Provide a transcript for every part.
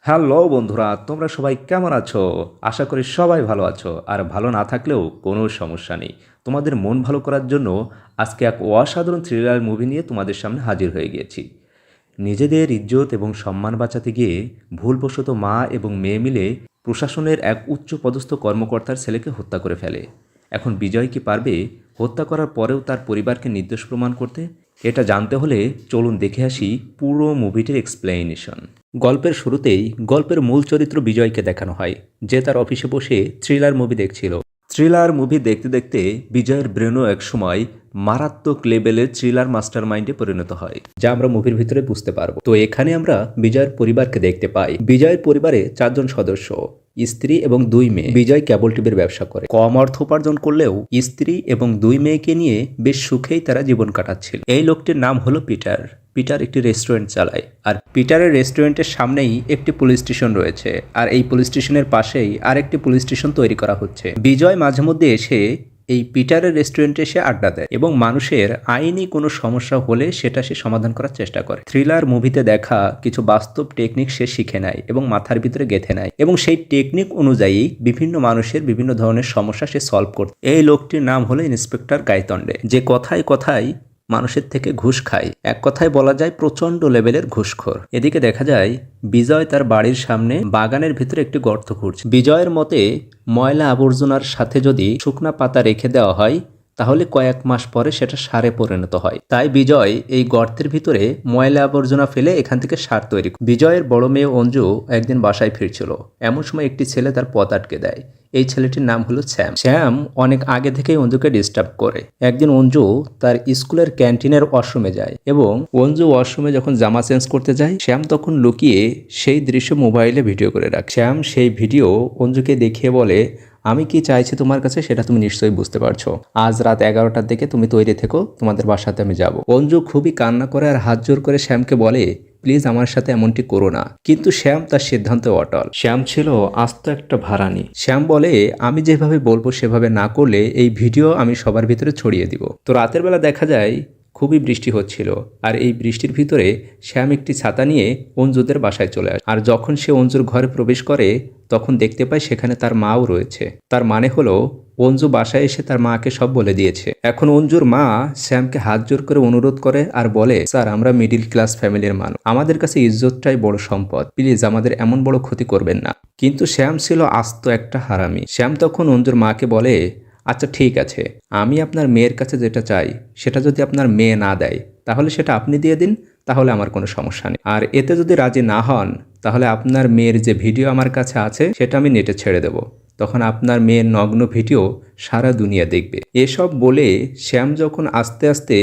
Hello বন্ধুরা, তোমরা সবাই কেমন আছো? আশা করি সবাই ভালো আছো। আর ভালো না থাকলেও কোনো সমস্যা নেই। তোমাদের মন ভালো করার জন্য আজকে এক অসাধারণ থ্রিলার মুভি নিয়ে তোমাদের সামনে হাজির হয়ে গিয়েছি। নিজেদের ইজ্জত এবং সম্মান বাঁচাতে গিয়ে ভুলবশত মা এবং মেয়ে মিলে প্রশাসনের এক উচ্চপদস্থ কর্মকর্তার ছেলেকে হত্যা করে ফেলে। এখন বিজয় কি পারবে হত্যা করার পরেও তার পরিবারকে নির্দোষ প্রমাণ করতে? এটা জানতে হলে চলুন দেখে আসি পুরো মুভিটির এক্সপ্লেনেশন। গল্পের শুরুতেই গল্পের মূল চরিত্র বিজয়কে দেখানো হয়, যে তার অফিসে বসে থ্রিলার মুভি দেখছিল। থ্রিলার মুভি দেখতে দেখতে বিজয়ের ব্রেনও একসময় মারাত্মক লেভেলের থ্রিলার মাস্টার মাইন্ডে পরিণত হয়, যা আমরা মুভির ভিতরে বুঝতে পারবো। তো এখানে আমরা বিজয়ের পরিবারকে দেখতে পাই। বিজয়ের পরিবারে 4 জন সদস্য, স্ত্রী এবং 2 মেয়ে। বিজয় কেবল টিভির ব্যবসা করে। কম অর্থ উপার্জন করলেও স্ত্রী এবং 2 মেয়েকে নিয়ে বেশ সুখেই তারা জীবন কাটাচ্ছিল। এই লোকটির নাম হলো পিটার। পিটার একটি রেস্টুরেন্ট চালায়, আর পিটারের রেস্টুরেন্টের সামনেই একটি পুলিশ স্টেশন রয়েছে, আর এই পুলিশ স্টেশনের পাশেই আরেকটি পুলিশ স্টেশন তৈরি করা হচ্ছে। বিজয় মাঝে মধ্যে এসে এই পিটারের রেস্টুরেন্টে এসে আড্ডা দেয় এবং মানুষের আইনি কোনো সমস্যা হলে সেটা সে সমাধান করার চেষ্টা করে। থ্রিলার মুভিতে দেখা কিছু বাস্তব টেকনিক সে শিখে নেয় এবং মাথার ভিতরে গেঁথে নেয়, এবং সেই টেকনিক অনুযায়ী বিভিন্ন মানুষের বিভিন্ন ধরনের সমস্যা সে সলভ করত। এই লোকটির নাম হলো ইন্সপেক্টর গাইতন্ডে, যে কথায় কথায় মানুষের থেকে ঘুষ খায়। এক কথায় বলা যায় প্রচন্ড লেভেলের ঘুষখোর। এদিকে দেখা যায় বিজয় তার বাড়ির সামনে বাগানের ভিতরে একটি গর্ত খুঁড়ছে। বিজয়ের মতে ময়লা আবর্জনার সাথে যদি শুকনা পাতা রেখে দেওয়া হয় তাহলে কয়েক মাস পরে সেটা সারে পরিণত হয়। তাই বিজয় এই গর্তের ভিতরে ময়লা আবর্জনা ফেলে এখান থেকে সার তৈরি করে। বিজয়ের বড় মেয়ে অঞ্জু একদিন বাসায় ফিরছিল, এমন সময় একটি ছেলে তার পথ আটকে দেয়। এই ছেলেটির নাম হলো শ্যাম। শ্যাম অনেক আগে থেকেই অঞ্জুকে ডিস্টার্ব করে। একদিন অঞ্জু তার স্কুলের ক্যান্টিনের ওয়াশরুমে যায়, এবং অঞ্জু ওয়াশরুমে যখন জামা চেঞ্জ করতে যায়, শ্যাম তখন লুকিয়ে সেই দৃশ্য মোবাইলে ভিডিও করে রাখে। শ্যাম সেই ভিডিও অঞ্জুকে দেখিয়ে বলে, আমি কি চাইছি তোমার কাছে সেটা তুমি নিশ্চয়ই বুঝতে পারছো। আজ রাত 11টার দিকে তুমি তৈরি থেকো, তোমাদের বাসাতে আমি যাব। অঞ্জু খুবই কান্না করে আর হাত জোর করে শ্যামকে বলে, প্লিজ আমার সাথে এমনটি করো না। কিন্তু শ্যাম তার সিদ্ধান্তে অটল। শ্যাম ছিল আস্ত একটা ভাড়ানি। শ্যাম বলে, আমি যেভাবে বলবো সেভাবে না করলে এই ভিডিও আমি সবার ভিতরে ছড়িয়ে দিব। তো রাতের বেলা দেখা যায় খুবই বৃষ্টি হচ্ছিল, আর এই বৃষ্টির ভিতরে শ্যাম একটি ছাতা নিয়ে অঞ্জুদের বাসায় চলে আসে। আর যখন সে অঞ্জুর ঘরে প্রবেশ করে তখন দেখতে পায় সেখানে তার মাও রয়েছে। তার মানে হলো অঞ্জু বাসায় এসে তার মাকে সব বলে দিয়েছে। এখন অঞ্জুর মা শ্যামকে হাত জোর করে অনুরোধ করে আর বলে, স্যার আমরা মিডিল ক্লাস ফ্যামিলির মানুষ, আমাদের কাছে ইজ্জতটাই বড় সম্পদ, প্লিজ আমাদের এমন বড় ক্ষতি করবেন না। কিন্তু শ্যাম ছিল আস্ত একটা হারামি। শ্যাম তখন অঞ্জুর মাকে বলে, আচ্ছা ঠিক আছে, আমি আপনার মেয়ের কাছে যেটা চাই সেটা যদি আপনার মেয়ে না দেয় তাহলে সেটা আপনি দিয়ে দিন, তাহলে আমার কোনো সমস্যা নেই। আর এতে যদি রাজি না হন তাহলে আপনার মেয়ের যে ভিডিও আমার কাছে আছে সেটা আমি নেটে ছেড়ে দেব, তখন আপনার মেয়ের নগ্ন ভিডিও সারা দুনিয়া দেখবে। এসব বলে শ্যাম যখন আস্তে আস্তে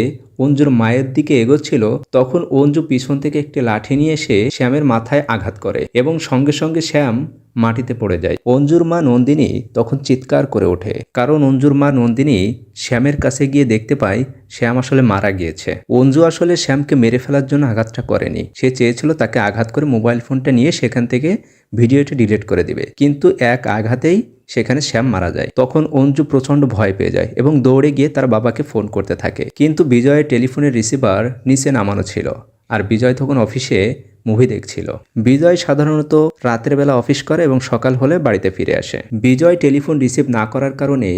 অঞ্জুর মায়ের দিকে এগোচ্ছিল, তখন অঞ্জু পিছন থেকে একটি লাঠি নিয়ে এসে শ্যামের মাথায় আঘাত করে, এবং সঙ্গে সঙ্গে শ্যাম মাটিতে পড়ে যায়। অঞ্জুর মা নন্দিনী তখন চিৎকার করে ওঠে, কারণ অঞ্জুর মা নন্দিনী শ্যামের কাছে গিয়ে দেখতে পায় শ্যাম আসলে মারা গিয়েছে। অঞ্জু আসলে শ্যামকে মেরে ফেলার জন্য আঘাতটা করেনি, সে চেয়েছিল তাকে আঘাত করে মোবাইল ফোনটা নিয়ে সেখান থেকে ভিডিওটি ডিলিট করে দিবে, কিন্তু এক আঘাতেই সেখানে শ্যাম মারা যায়। তখন অঞ্জু প্রচন্ড ভয় পেয়ে যায় এবং দৌড়ে গিয়ে তার বাবাকে ফোন করতে থাকে, কিন্তু বিজয়ের টেলিফোনের রিসিভার নিচে নামানো ছিল, আর বিজয় তখন অফিসে মুভি দেখছিল। বিজয় সাধারণত রাতের বেলা অফিস করে এবং সকাল হলে বাড়িতে ফিরে আসে। বিজয় টেলিফোন রিসিভ না করার কারণে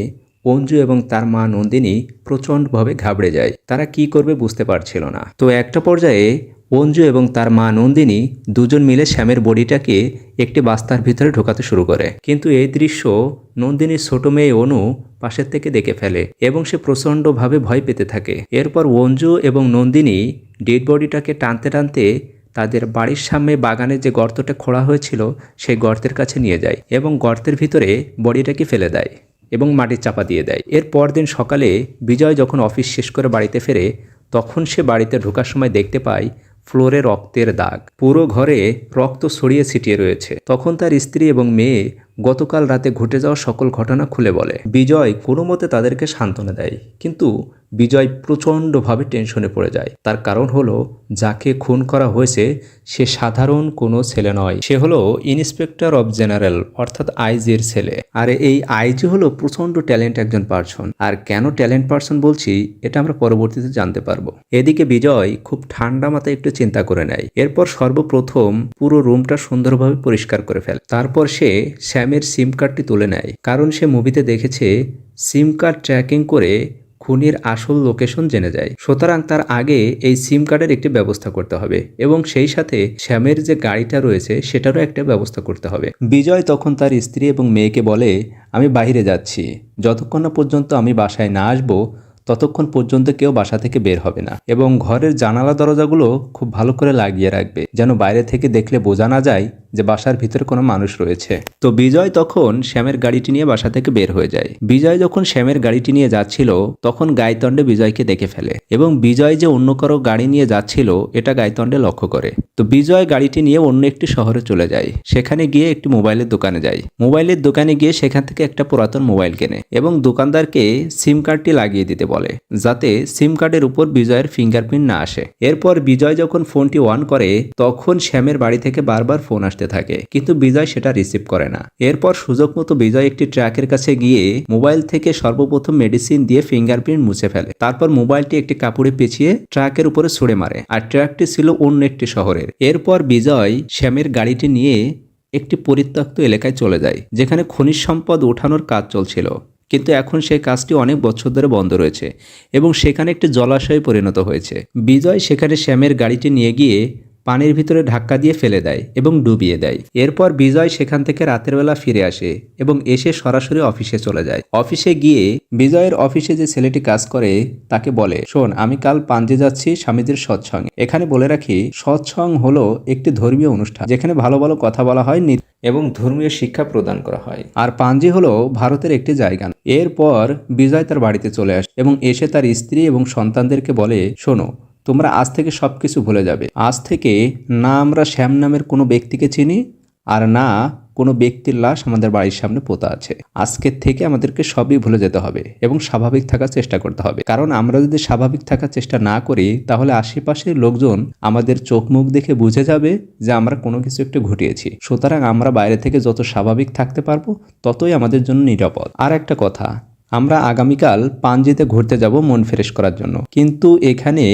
অঞ্জু এবং তার মা নন্দিনী প্রচণ্ডভাবে ঘাবড়ে যায়। তারা কি করবে বুঝতে পারছিল না। তো একটা পর্যায়ে অঞ্জু এবং তার মা নন্দিনী দুজন মিলে শ্যামের বডিটাকে একটি বাস্তার ভিতরে ঢোকাতে শুরু করে, কিন্তু এই দৃশ্য নন্দিনীর ছোট মেয়ে অনু পাশের থেকে দেখে ফেলে এবং সে প্রচণ্ডভাবে ভয় পেতে থাকে। এরপর অঞ্জু এবং নন্দিনী ডেড বডিটাকে টানতে টানতে তাদের বাড়ির সামনে বাগানে যে গর্তটা খোঁড়া হয়েছিল সেই গর্তের কাছে নিয়ে যায়, এবং গর্তের ভিতরে বডিটাকে ফেলে দেয় এবং মাটির চাপা দিয়ে দেয়। এর পরদিন সকালে বিজয় যখন অফিস শেষ করে বাড়িতে ফেরে, তখন সে বাড়িতে ঢোকার সময় দেখতে পায় ফ্লোরে রক্তের দাগ, পুরো ঘরে রক্ত ছড়িয়ে ছিটিয়ে রয়েছে। তখন তার স্ত্রী এবং মেয়ে গতকাল রাতে ঘটে যাওয়া সকল ঘটনা খুলে বলে। বিজয় কোনো মতে তাদেরকে সান্ত্বনা দেয়, কিন্তু বিজয় প্রচণ্ডভাবে টেনশনে পড়ে যায়। তার কারণ হলো যাকে খুন করা হয়েছে সে সাধারণ কোনো ছেলে নয়, সে হলো ইন্সপেক্টর অফ জেনারেল অর্থাৎ আইজির ছেলে। আর এই আইজি হলো প্রচণ্ড ট্যালেন্ট একজন পার্সন। আর কেন ট্যালেন্ট পার্সন বলছি এটা আমরা পরবর্তীতে জানতে পারবো। এদিকে বিজয় খুব ঠান্ডা মাথায় একটু চিন্তা করে নেয়। এরপর সর্বপ্রথম পুরো রুমটা সুন্দরভাবে পরিষ্কার করে ফেলে। তারপর সে স্যামের সিম কার্ডটি তুলে নেয়, কারণ সে মুভিতে দেখেছে সিম কার্ড ট্র্যাকিং করে খুনির আসল লোকেশন জেনে যায়। সুতরাং তার আগে এই সিম কার্ডের একটি ব্যবস্থা করতে হবে এবং সেই সাথে শ্যামের যে গাড়িটা রয়েছে সেটারও একটা ব্যবস্থা করতে হবে। বিজয় তখন তার স্ত্রী এবং মেয়েকে বলে, আমি বাইরে যাচ্ছি, যতক্ষণ না পর্যন্ত আমি বাসায় না আসবো ততক্ষণ পর্যন্ত কেউ বাসা থেকে বের হবে না এবং ঘরের জানালা দরজাগুলো খুব ভালো করে লাগিয়ে রাখবে, যেন বাইরে থেকে দেখলে বোঝা না যায় যে বাসার ভিতরে কোনো মানুষ রয়েছে। তো বিজয় তখন শ্যামের গাড়িটি নিয়ে বাসা থেকে বের হয়ে যায়। বিজয় যখন শ্যামের গাড়িটি নিয়ে যাচ্ছিল তখন গাইতন্ডে বিজয়কে দেখে ফেলে এবং বিজয় যে অন্য কারো গাড়ি নিয়ে যাচ্ছিল এটা গাইতন্ডে লক্ষ্য করে। তো বিজয় গাড়িটি নিয়ে অন্য একটি শহরে চলে যায়। সেখানে গিয়ে একটি মোবাইলের দোকানে যায়। মোবাইলের দোকানে গিয়ে সেখান থেকে একটা পুরাতন মোবাইল কেনে এবং দোকানদারকে সিম কার্ডটি লাগিয়ে দিতে বলে, যাতে সিম কার্ডের উপর বিজয়ের ফিঙ্গারপ্রিন্ট না আসে। এরপর বিজয় যখন ফোনটি অন করে তখন শ্যামের বাড়ি থেকে বারবার ফোন আসতে থাকে, কিন্তু বিজয় সেটা রিসিভ করে না। এরপর সুযোগ মতো বিজয় একটি ট্রাকের কাছে গিয়ে মোবাইল থেকে সর্বপ্রথম মেডিসিন দিয়ে ফিঙ্গারপ্রিন্ট মুছে ফেলে। তারপর মোবাইলটি একটি কাপড়ে পেঁচিয়ে ট্রাকের উপরে ছুঁড়ে মারে, আর ট্রাকটি ছিল অন্য একটি শহরের। এরপর বিজয় শ্যামের গাড়িটি নিয়ে একটি পরিত্যক্ত এলাকায় চলে যায়, যেখানে খনিজ সম্পদ ওঠানোর কাজ চলছিল, কিন্তু এখন সেই কাজটি অনেক বছর ধরে বন্ধ রয়েছে এবং সেখানে একটি জলাশয়ে পরিণত হয়েছে। বিজয় সেখানে শ্যামের গাড়িটি নিয়ে গিয়ে পানির ভিতরে ধাক্কা দিয়ে ফেলে দেয় এবং ডুবিয়ে দেয়। এরপর বিজয় সেখান থেকে রাতের বেলা ফিরে আসে এবং এসে সরাসরি অফিসে চলে যায়। অফিসে গিয়ে বিজয়ের অফিসে যে ছেলেটি কাজ করে তাকে বলে, শোন, আমি কাল পাঞ্জে যাচ্ছি স্বামীজির সৎসঙ্গে। এখানে বলে রাখি, সৎসঙ্গ হলো একটি ধর্মীয় অনুষ্ঠান যেখানে ভালো ভালো কথা বলা হয় এবং ধর্মীয় শিক্ষা প্রদান করা হয়। আর পাঞ্জি হলো ভারতের একটি জায়গা। এরপর বিজয় তার বাড়িতে চলে আসে এবং এসে তার স্ত্রী এবং সন্তানদেরকে বলে, শোনো, তোমরা আজ থেকে সবকিছু ভুলে যাবে। আজ থেকে না আমরা শ্যাম নামের কোনো ব্যক্তিকে চিনি আর না কোনো ব্যক্তির লাশ আমাদের বাড়ির সামনে পোতা আছে। আজকের থেকে আমাদেরকে সবই ভুলে যেতে হবে এবং স্বাভাবিক থাকার চেষ্টা করতে হবে, কারণ আমরা যদি স্বাভাবিক থাকার চেষ্টা না করি তাহলে আশেপাশের লোকজন আমাদের চোখ মুখ দেখে বুঝে যাবে যে আমরা কোনো কিছু একটু ঘটিয়েছি। সুতরাং আমরা বাইরে থেকে যত স্বাভাবিক থাকতে পারবো ততই আমাদের জন্য নিরাপদ। আর একটা কথা, আমরা আগামীকাল পাঞ্জিতে ঘুরতে যাব মন ফ্রেশ করার জন্য, কিন্তু এখানে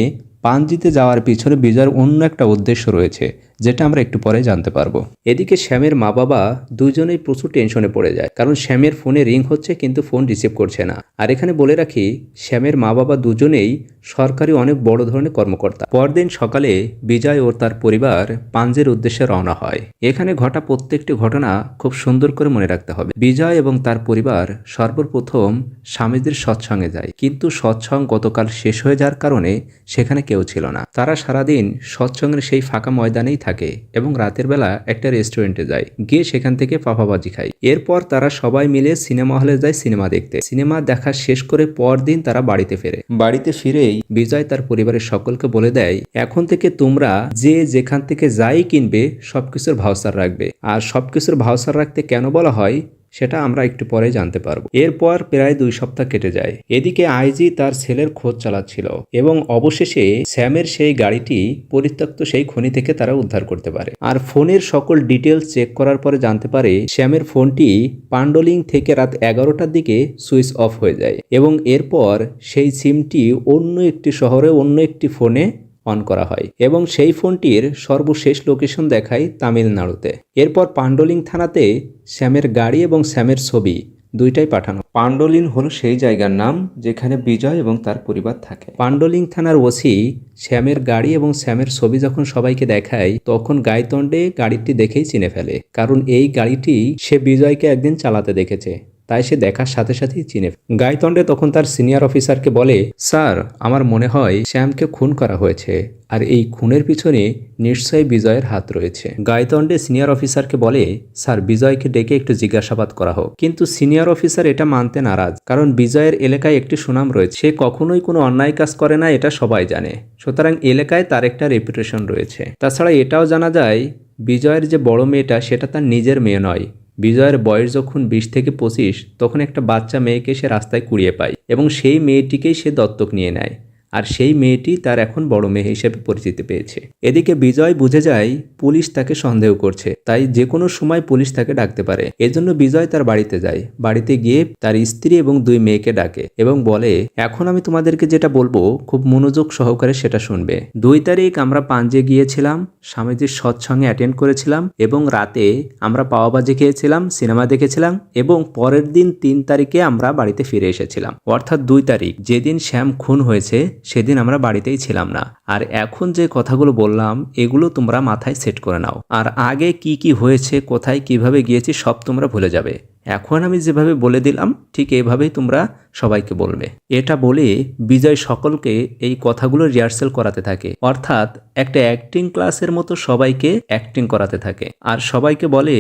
পাঞ্জিতে যাওয়ার পিছনে বিজয়ের অন্য একটা উদ্দেশ্য রয়েছে, যেটা আমরা একটু পরে জানতে পারবো। এদিকে শ্যামের মা বাবা দুজনেই প্রচুর টেনশনে পড়ে যায়, কারণ শ্যামের ফোনে রিং হচ্ছে কিন্তু ফোন রিসিভ করছে না। আর এখানে বলে রাখি, শ্যামের মা বাবা দুজনেই সরকারি অনেক বড় ধরনের কর্মকর্তা। পরদিন সকালে বিজয় ও তার পরিবার পাঞ্জের উদ্দেশ্যে রওনা হয়। এখানে ঘটা প্রত্যেকটি ঘটনা খুব সুন্দর করে মনে রাখতে হবে। বিজয় এবং তার পরিবার সর্বপ্রথম স্বামীজির সৎসঙ্গে যায়, কিন্তু সৎসঙ্গ গতকাল শেষ হয়ে যাওয়ার কারণে সেখানে কেউ ছিল না। তারা সারাদিন সৎসঙ্গের সেই ফাঁকা ময়দানেই থাকে এবং রাতের বেলা একটা রেস্টুরেন্টে যায়, গিয়ে সেখান থেকে পাপাবাজি খায়। এরপর তারা সবাই মিলে সিনেমা হলে যায় সিনেমা দেখতে। সিনেমা দেখা শেষ করে পরদিন তারা বাড়িতে ফেরে। বাড়িতে ফিরেই বিজয় তার পরিবারের সকলকে বলে দেয়, এখন থেকে তোমরা যে যেখান থেকে যাই কিনবে সবকিছুর ভাউচার রাখবে। আর সবকিছুর ভাউচার রাখতে কেন বলা হয় সেটা আমরা একটু পরে জানতে পারবো। এরপর প্রায় 2 সপ্তাহ কেটে যায়। এদিকে আইজি তার ছেলের খোঁজ চালাচ্ছিল এবং অবশেষে শ্যামের সেই গাড়িটি পরিত্যক্ত সেই খনি থেকে তারা উদ্ধার করতে পারে। আর ফোনের সকল ডিটেলস চেক করার পরে জানতে পারে শ্যামের ফোনটি পান্ডোলিং থেকে রাত 11টার দিকে সুইচ অফ হয়ে যায় এবং এরপর সেই সিমটি অন্য একটি শহরে অন্য একটি ফোনে অন করা হয় এবং সেই ফোনটির সর্বশেষ লোকেশন দেখায় তামিলনাড়ুতে। এরপর পান্ডোলিং থানাতে শ্যামের গাড়ি এবং শ্যামের ছবি দুইটাই পাঠানো। পান্ডোলিন হলো সেই জায়গার নাম যেখানে বিজয় এবং তার পরিবার থাকে। পান্ডোলিং থানার ওসি শ্যামের গাড়ি এবং শ্যামের ছবি যখন সবাইকে দেখায় তখন গাইতন্ডে গাড়িটি দেখেই চিনে ফেলে, কারণ এই গাড়িটি সে বিজয়কে একদিন চালাতে দেখেছে, তাই সে দেখার সাথে সাথেই চিনে। গাইতন্ডে তখন তার সিনিয়র অফিসারকে বলে, স্যার, আমার মনে হয় শ্যামকে খুন করা হয়েছে আর এই খুনের পিছনে নিশ্চয়ই বিজয়ের হাত রয়েছে। গাইতন্ডে সিনিয়র অফিসারকে বলে, স্যার, বিজয়কে ডেকে একটু জিজ্ঞাসাবাদ করা হোক। কিন্তু সিনিয়র অফিসার এটা মানতে নারাজ, কারণ বিজয়ের এলাকায় একটি সুনাম রয়েছে, সে কখনোই কোনো অন্যায় কাজ করে না, এটা সবাই জানে। সুতরাং এলাকায় তার একটা রেপুটেশন রয়েছে। তাছাড়া এটাও জানা যায় বিজয়ের যে বড় মেয়েটা সেটা তার নিজের মেয়ে নয়, বিজয়ের বয়স যখন 20 থেকে 25 তখন একটা বাচ্চা মেয়েকে সে রাস্তায় কুড়িয়ে পায় এবং সেই মেয়েটিকেই সে দত্তক নিয়ে নেয়। আর সেই মেয়েটি তার এখন বড় মেয়ে হিসেবে পরিচিতি পেয়েছে। এদিকে বিজয় বুঝে যায় পুলিশ তাকে সন্দেহ করছে, তাই যে কোনো সময় পুলিশ তাকে ডাকতে পারে। এজন্য বিজয় তার বাড়িতে যায়। বাড়িতে গিয়ে তার স্ত্রী এবং 2 মেয়েকে ডাকে এবং বলে, এখন আমি তোমাদেরকে যেটা বলবো খুব মনোযোগ সহকারে সেটা শুনবে। 2 তারিখ আমরা পাঞ্জে গিয়েছিলাম, স্বামীজির সৎসঙ্গে অ্যাটেন্ড করেছিলাম এবং রাতে আমরা পাওয়াবাজি খেয়েছিলাম, সিনেমা দেখেছিলাম এবং পরের দিন 3 তারিখে আমরা বাড়িতে ফিরে এসেছিলাম। অর্থাৎ 2 তারিখ যেদিন শ্যাম খুন হয়েছে সেদিন আমরা বাড়িতেই ছিলাম না। আর এখন যে কথাগুলো বললাম এগুলো তোমরা মাথায় সেট করে নাও। আর আগে কি কি হয়েছে, কোথায় কিভাবে গিয়েছি সব তোমরা ভুলে যাবে। এখন আমি যেভাবে বলে দিলাম ঠিক এভাবেই তোমরা সবাইকে বলবে। এটা বলে বিজয় সকলকে এই কথাগুলো রিহার্সেল করাতে থাকে, অর্থাৎ একটা অ্যাক্টিং ক্লাসের মতো সবাইকে অ্যাক্টিং করাতে থাকে। আর সবাইকে বলে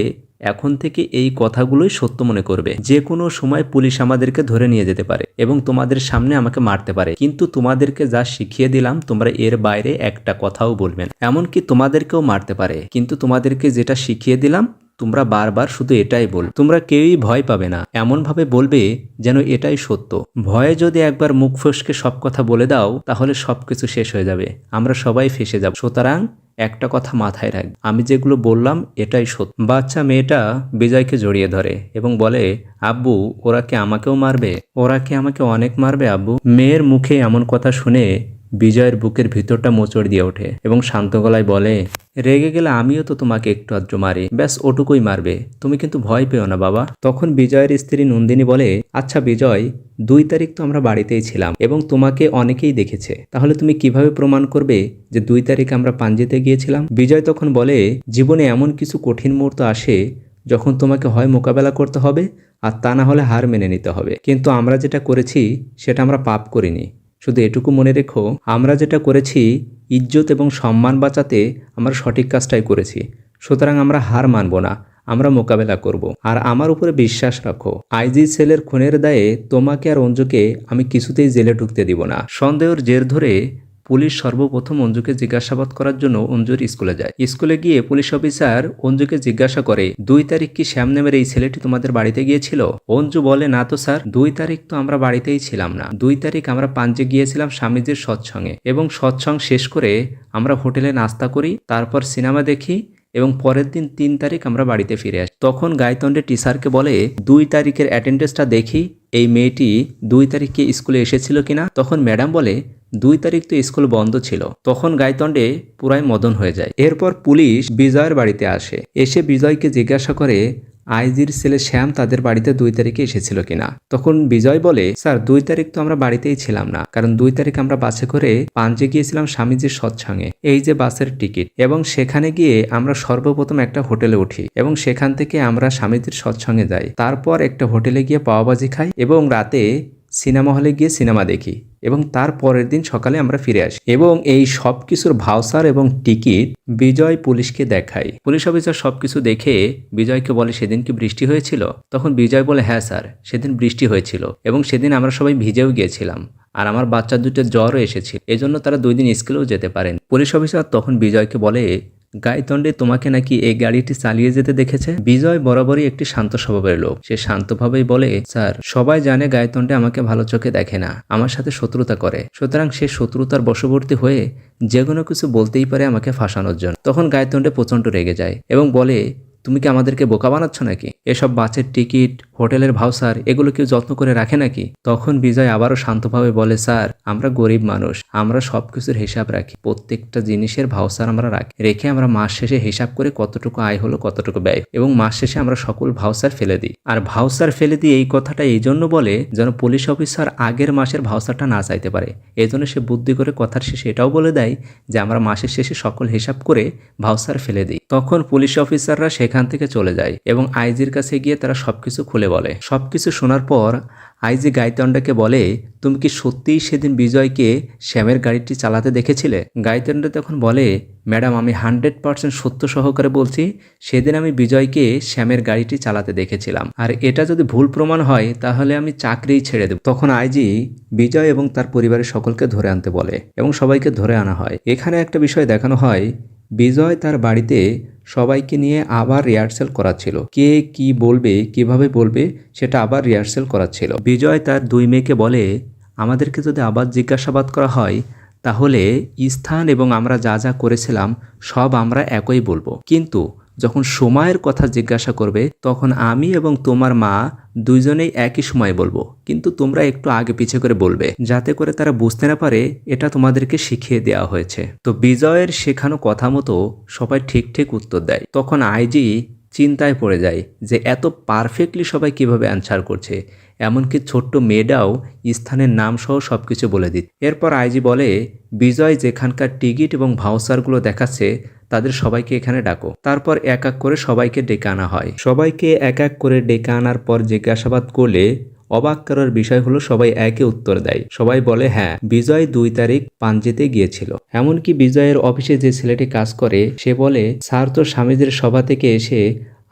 এখন থেকে এই কথাগুলোই সত্য মনে করবে। যে কোনো সময় পুলিশ আমাদেরকে ধরে নিয়ে যেতে পারে এবং তোমাদের সামনে আমাকে মারতে পারে, কিন্তু তোমাদেরকে যা শিখিয়ে দিলাম তোমরা এর বাইরে একটা কথাও বলবেন। এমনকি তোমাদেরকেও মারতে পারে, কিন্তু তোমাদেরকে যেটা শিখিয়ে দিলাম তোমরা বারবার শুধু এটাই বল। তোমরা কেউই ভয় পাবে না, এমনভাবে বলবে যেন এটাই সত্য। ভয়ে যদি একবার মুখ ফসকে সব কথা বলে দাও তাহলে সবকিছু শেষ হয়ে যাবে, আমরা সবাই ফেসে যাব। সুতরাং একটা কথা মাথায় রাখ, আমি যেগুলো বললাম এটাই সত্য। বাচ্চা মেয়েটা বিজয়কে জড়িয়ে ধরে এবং বলে, আব্বু ওরা কি আমাকেও মারবে? ওরা কি আমাকে অনেক মারবে আব্বু? মেয়ের মুখে এমন কথা শুনে বিজয়ের বুকের ভিতরটা মোচড় দিয়ে ওঠে এবং শান্ত গলায় বলে, রেগে গেলে আমিও তো তোমাকে একটু আধটু মারি, ব্যাস ওটুকুই মারবে, তুমি কিন্তু ভয় পেও না বাবা। তখন বিজয়ের স্ত্রী নন্দিনী বলে, আচ্ছা বিজয়, 2 তারিখ তো আমরা বাড়িতেই ছিলাম এবং তোমাকে অনেকেই দেখেছে, তাহলে তুমি কিভাবে প্রমাণ করবে যে 2 তারিখ আমরা পাঞ্জিতে গিয়েছিলাম? বিজয় তখন বলে, জীবনে এমন কিছু কঠিন মুহূর্ত আসে যখন তোমাকে হয় মোকাবেলা করতে হবে আর তা না হলে হার মেনে নিতে হবে। কিন্তু আমরা যেটা করেছি সেটা আমরা পাপ করিনি। শুধু এটুকু মনে রেখো, আমরা যেটা করেছি ইজ্জত এবং সম্মান বাঁচাতে আমরা সঠিক কাজটাই করেছি। সুতরাং আমরা হার মানব না, আমরা মোকাবেলা করব। আর আমার উপরে বিশ্বাস রাখো, আইজি সেলের খুনের দায়ে তোমাকে আর অঞ্জুকে আমি কিছুতেই জেলে ঢুকতে দিব না। সন্দেহের জের ধরে পুলিশ সর্বপ্রথম অঞ্জুকে জিজ্ঞাসাবাদ করার জন্য অঞ্জুর স্কুলে যায়। স্কুলে গিয়ে পুলিশ অফিসার অঞ্জুকে জিজ্ঞাসা করে, 2 তারিখ কি শ্যাম নামের এই ছেলেটি তোমাদের বাড়িতে গিয়েছিল? অঞ্জু বলে, না তো স্যার, 2 তারিখ তো আমরা বাড়িতেই ছিলাম না। 2 তারিখ আমরা পাঞ্জে গিয়েছিলাম স্বামীজির সৎসঙ্গে এবং সৎসঙ্গ শেষ করে আমরা হোটেলে নাস্তা করি, তারপর সিনেমা দেখি এবং পরের দিন 3 তারিখ আমরা বাড়িতে ফিরে আসি। তখন গাইতন্ডে টিচারকে বলে, 2 তারিখের অ্যাটেন্ডেন্সটা দেখি এই মেয়েটি 2 তারিখে স্কুলে এসেছিল কিনা। তখন ম্যাডাম বলে, 2 তারিখ তো স্কুল বন্ধ ছিল। তখন গাইতন্ডে পুরাই মদন হয়ে যায়। এরপর পুলিশ বিজয়ের বাড়িতে আসে, এসে বিজয়কে জিজ্ঞাসা করে আইজির ছেলে শ্যাম তাদের বাড়িতে 2 তারিখে এসেছিল কিনা। তখন বিজয় বলে, স্যার 2 তারিখ তো আমরা বাড়িতেই ছিলাম না, কারণ 2 তারিখ আমরা বাসে করে পাঞ্জে গিয়েছিলাম স্বামীজির সৎসঙ্গে, এই যে বাসের টিকিট, এবং সেখানে গিয়ে আমরা সর্বপ্রথম একটা হোটেলে উঠি এবং সেখান থেকে আমরা স্বামীজির সৎসঙ্গে যাই। তারপর একটা হোটেলে গিয়ে পাওয়াবাজি খাই এবং রাতে সিনেমা হলে গিয়ে সিনেমা দেখি এবং তার পরের দিন সকালে আমরা ফিরে আসি এবং এই সব কিছুর ভাউচার এবং টিকিট বিজয় পুলিশকে দেখায়। পুলিশ অফিসার সবকিছু দেখে বিজয়কে বলে, সেদিন কি বৃষ্টি হয়েছিল? তখন বিজয় বলে, হ্যাঁ স্যার, সেদিন বৃষ্টি হয়েছিল এবং সেদিন আমরা সবাই ভিজেও গিয়েছিলাম আর আমার বাচ্চা দুটো জ্বরও এসেছিল, এজন্য তারা 2 দিন স্কুলেও যেতে পারেন। পুলিশ অফিসার তখন বিজয়কে বলে, গাইতন্ডে তোমাকে নাকি এই গাড়িটি চালিয়ে যেতে দেখেছে। বিজয় বরাবরই একটি শান্ত স্বভাবের লোক, সে শান্তভাবেই বলে, স্যার সবাই জানে গাইতন্ডে আমাকে ভালো চোখে দেখে না, আমার সাথে শত্রুতা করে, সুতরাং সে শত্রুতার বশবর্তী হয়ে যে কোনো কিছু বলতেই পারে আমাকে ফাঁসানোর জন্য। তখন গাইতন্ডে প্রচণ্ড রেগে যায় এবং বলে, তুমি কি আমাদেরকে বোকা বানাচ্ছ নাকি? এসব বাসের টিকিট, হোটেলের ভাউচার এগুলো কেউ যত্ন করে রাখে নাকি? তখন বিজয় আবারও শান্তভাবে বলে, স্যার আমরা গরিব মানুষ, আমরা সবকিছুর হিসাব রাখি, প্রত্যেকটা জিনিসের ভাউচার আমরা রেখে আমরা মাস শেষে হিসাব করে কতটুকু আয় হলো কতটুকু ব্যয়, এবং মাস শেষে আমরা সকল ভাউচার ফেলে দিই। আর ভাউচার ফেলে দিই এই কথাটা এই জন্য বলে যেন পুলিশ অফিসার আগের মাসের ভাউচারটা না চাইতে পারে। এই জন্য সে বুদ্ধি করে কথার শেষে এটাও বলে দেয় যে আমরা মাসের শেষে সকল হিসাব করে ভাউচার ফেলে দিই। তখন পুলিশ অফিসাররা সেখান থেকে চলে যায় এবং আইজির কাছে গিয়ে তারা সবকিছু খুলে বলে। সবকিছু শোনার পর আইজি গাইতন্ডাকে বলে, তুমি কি সত্যিই সেদিন বিজয়কে শ্যামের গাড়িটি চালাতে দেখেছিলে? গাইতন্ডা তখন বলে, ম্যাডাম আমি 100% সত্য সহকারে বলছি, সেদিন আমি বিজয়কে শ্যামের গাড়িটি চালাতে দেখেছিলাম, আর এটা যদি ভুল প্রমাণ হয় তাহলে আমি চাকরিই ছেড়ে দেব। তখন আইজি বিজয় এবং তার পরিবারের সকলকে ধরে আনতে বলে এবং সবাইকে ধরে আনা হয়। এখানে একটা বিষয় দেখানো হয়, বিজয় তার বাড়িতে সবাইকে নিয়ে আবার রিহার্সেল করাচ্ছিল। কে কি বলবে, কিভাবে বলবে সেটা আবার রিহার্সেল করাচ্ছিল। বিজয় তার দুই মেয়েকে বলে, আমাদেরকে যদি আবার জিজ্ঞাসাবাদ করা হয় তাহলে স্থান এবং আমরা যা যা করেছিলাম সব আমরা একই বলবো, কিন্তু যখন সময়ের কথা জিজ্ঞাসা করবে তখন আমি এবং তোমার মা দুইজনেই একই সময় বলবো, কিন্তু তোমরা একটু আগে পিছে করে বলবে, যাতে করে তারা বুঝতে না পারে এটা তোমাদেরকে শিখিয়ে দেওয়া হয়েছে। তো বিজয়ের শেখানো কথা মতো সবাই ঠিক ঠিক উত্তর দেয়। তখন আইজি চিন্তায় পড়ে যায় যে এত পারফেক্টলি সবাই কিভাবে অ্যান্সার করছে, এমনকি ছোট্ট মেয়েটাও স্থানের নাম সহ সব কিছু বলে দিত। এরপর আইজি বলে, বিজয় যেখানকার টিকিট এবং ভাউচারগুলো দেখাচ্ছে তাদের সবাইকে এখানে ডাকো। তারপর এক এক করে সবাইকে ডেকে আনা হয়। সবাইকে এক এক করে ডেকে আনার পর জিজ্ঞাসাবাদ করলে অবাক করার বিষয় হলো সবাই একই উত্তর দেয়। সবাই বলে হ্যাঁ, বিজয় 2 তারিখ পাঞ্জিতে গিয়েছিল। এমনকি বিজয়ের অফিসে যে ছেলেটি কাজ করে সে বলে, স্যার তো স্বামীজির সভা থেকে এসে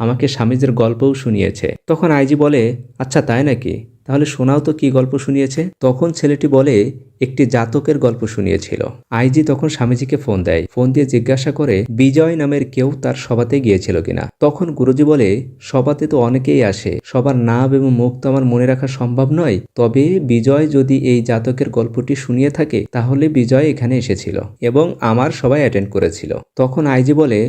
আমাকে স্বামীজির গল্পও শুনিয়েছে। তখন আইজি বলে, আচ্ছা তাই নাকি, তাহলে শোনাও তো কি গল্প শুনিয়েছে। তখন ছেলেটি বলে, একটি জাতকের গল্প শুনিয়েছিল। আইজি তখন স্বামীজিকে ফোন দেয়। ফোন দিয়ে জিজ্ঞাসা করে বিজয় নামের কেউ তার সভাতে গিয়েছিল কিনা। তখন গুরুজি বলে, সভাতে তো অনেকেই আসে, সবার নাম এবং মুখ তো আমার মনে রাখা সম্ভব নয়, তবে বিজয় যদি এই জাতকের গল্পটি শুনিয়ে থাকে তাহলে বিজয় এখানে এসেছিল এবং আমার সবাই অ্যাটেন্ড করেছিল। তখন আইজি বলে,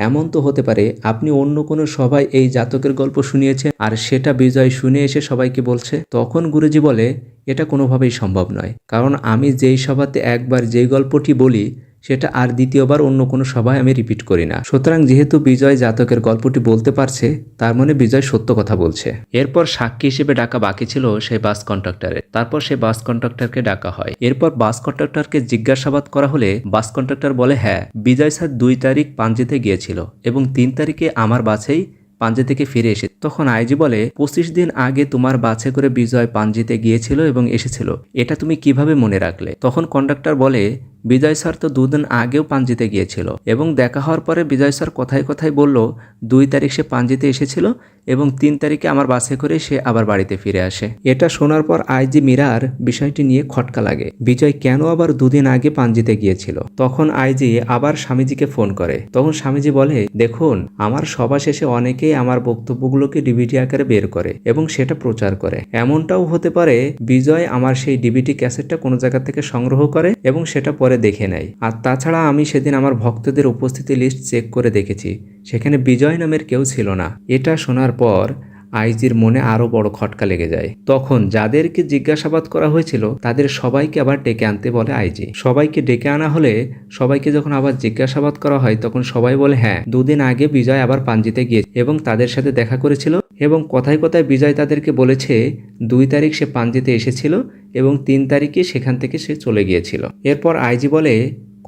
এমন তো হতে পারে আপনি অন্য কোনো সভায় এই জাতকের গল্প শুনিয়েছেন আর সেটা বিজয় শুনে এসে সবাইকে বলছে। তখন গুরুজি বলে, এটা কোনোভাবেই সম্ভব নয়, কারণ আমি যেই সভাতে একবার যেই গল্পটি বলি সেটা আর দ্বিতীয়বার অন্য কোনো সভায় আমি রিপিট করি না। সুতরাং যেহেতু বিজয় জাতকের গল্পটি বলতে পারছে তার মানে বিজয় সত্য কথা বলছে। এরপর সাক্ষী হিসেবে ডাকা বাকি ছিল সেই বাস কন্ডাক্টরের। তারপর সেই বাস কন্ডাক্টরকে ডাকা হয়। এরপর বাস কন্ডাক্টরকে জিজ্ঞাসাবাদ করা হলে বাস কন্ডাক্টর বলে, হ্যাঁ, বিজয় স্যার 2 তারিখ পাঞ্জিতে গিয়েছিল এবং 3 তারিখে আমার বাসেই পাঞ্জি থেকে ফিরে এসে। তখন আইজি বলে, 25 দিন আগে তোমার বাসে করে বিজয় পাঞ্জিতে গিয়েছিল এবং এসেছিল, এটা তুমি কিভাবে মনে রাখলে? তখন কন্ডাক্টর বলে, বিজয় স্যার তো 2 দিন আগেও পাঞ্জিতে গিয়েছিল এবং দেখা হওয়ার পরে বিজয় স্যার কথায় কথায় বলল 2 তারিখ সে পাঞ্জিতে এসেছিল এবং 3 তারিখে আমার বাসে করে সে আবার বাড়িতে ফিরে আসে। এটা শোনার পর আইজি মীরার বিষয়টি নিয়ে খটকা লাগে, বিজয় কেন আবার 2 দিন আগে পাঞ্জিতে গিয়েছিল। তখন আইজি আবার স্বামীজিকে ফোন করে। তখন স্বামীজি বলে, দেখুন, আমার সভা শেষে অনেকেই আমার বক্তব্যগুলোকে ডিভিডি আকারে বের করে এবং সেটা প্রচার করে। এমনটাও হতে পারে বিজয় আমার সেই ডিভিডি ক্যাসেটটা কোনো জায়গা থেকে সংগ্রহ করে এবং সেটা পরে দেখে নেয়। আর তাছাড়া আমি সেদিন আমার ভক্তদের উপস্থিতি লিস্ট চেক করে দেখেছি, সেখানে বিজয় নামের কেউ ছিল না। এটা শোনার পর আইজির মনে আরো বড় খটকা লেগে যায়। তখন যাদেরকে জিজ্ঞাসাবাদ করা হয়েছিল তাদের সবাইকে আবার ডেকে আনতে বলে আইজি। সবাইকে ডেকে আনা হলে সবাইকে যখন আবার জিজ্ঞাসাবাদ করা হয় তখন সবাই বলে, হ্যাঁ, 2 দিন আগে বিজয় আবার পাঞ্জিতে গিয়েছে এবং তাদের সাথে দেখা করেছিল এবং কথায় কথায় বিজয় তাদেরকে বলেছে 2 তারিখ সে পাঞ্জিতে এসেছিল এবং 3 তারিখে সেখান থেকে সে চলে গিয়েছিল। এরপর আইজি বলে,